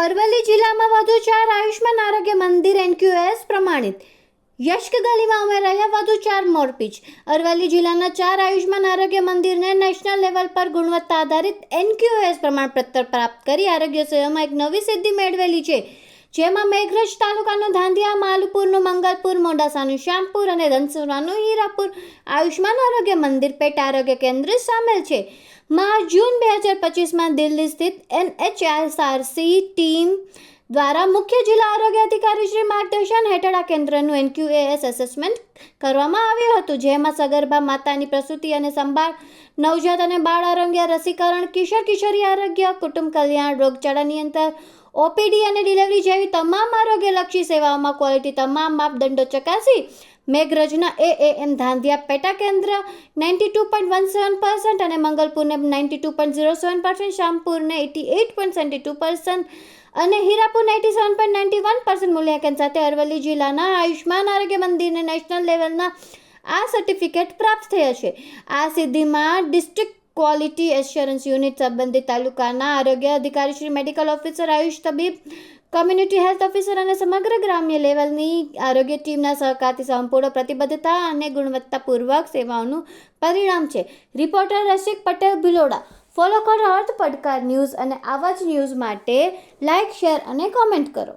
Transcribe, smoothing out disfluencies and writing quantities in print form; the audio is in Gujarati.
અરવલ્લી જિલ્લામાં વધુ 4 આયુષ્માન આરોગ્ય મંદિર NQS પ્રમાણિત. યશકદલીમાં ઉમેરાયા વધુ 4 મોરપીંચ. અરવલ્લી જિલ્લાના 4 આયુષ્માન આરોગ્ય મંદિરને નેશનલ લેવલ પર ગુણવત્તા આધારિત NQS પ્રમાણપત્ર પ્રાપ્ત કરી આરોગ્ય સેવામાં એક નવી સિદ્ધિ મેળવેલી છે. જેમાં મેઘરજ તાલુકાનું ધાંધિયા, માલપુરનું મંગલપુર, મોડાસાનું શ્યામપુર અને ધનસુરાનું હીરાપુર આયુષ્માન આરોગ્ય મંદિર પેટ આરોગ્ય કેન્દ્ર સામેલ છે. જૂન 2025માં દિલ્હી સ્થિત NHRC ટીમ દ્વારા મુખ્ય જિલ્લા આરોગ્ય અધિકારી શ્રી માર્ગદર્શન હેઠળ આ કેન્દ્રનું NQAS એસેસમેન્ટ કરવામાં આવ્યું હતું. જેમાં સગર્ભા માતાની પ્રસૂતિ અને સંભાળ, નવજાત અને બાળ આરોગ્ય, રસીકરણ, કિશોરી આરોગ્ય, કુટુંબ કલ્યાણ, રોગચાળા નિયંત્રણ, OPD અને ડિલિવરી જેવી તમામ આરોગ્યલક્ષી સેવાઓમાં ક્વોલિટી તમામ માપદંડો ચકાસી મેઘરજના AAM ધાંધિયા પેટા કેન્દ્ર 92.17% અને મંગલપુરને 92.07%, શ્યામપુરને 88.72% અને હીરાપુર 97.91% મૂલ્યાંકન સાથે અરવલ્લી જિલ્લાના આયુષ્માન આરોગ્ય મંદિરને નેશનલ લેવલના આ સર્ટિફિકેટ પ્રાપ્ત થયા છે. આ સિદ્ધિમાં ડિસ્ટ્રિક્ટ ક્વોલિટી એશ્યોરન્સ યુનિટ, સંબંધિત તાલુકાના આરોગ્ય અધિકારી શ્રી, મેડિકલ ઓફિસર, આયુષ તબીબ, કમ્યુનિટી હેલ્થ ઓફિસર અને સમગ્ર ગ્રામ્ય લેવલની આરોગ્ય ટીમના સહકારથી સંપૂર્ણ પ્રતિબદ્ધતા અને ગુણવત્તાપૂર્વક સેવાઓનું પરિણામ છે. રિપોર્ટર રસિક પટેલ, ભિલોડા. ફોલો કરો અર્થ પડકાર ન્યૂઝ અને આવા જ ન્યૂઝ માટે લાઇક, શેર અને કોમેન્ટ કરો.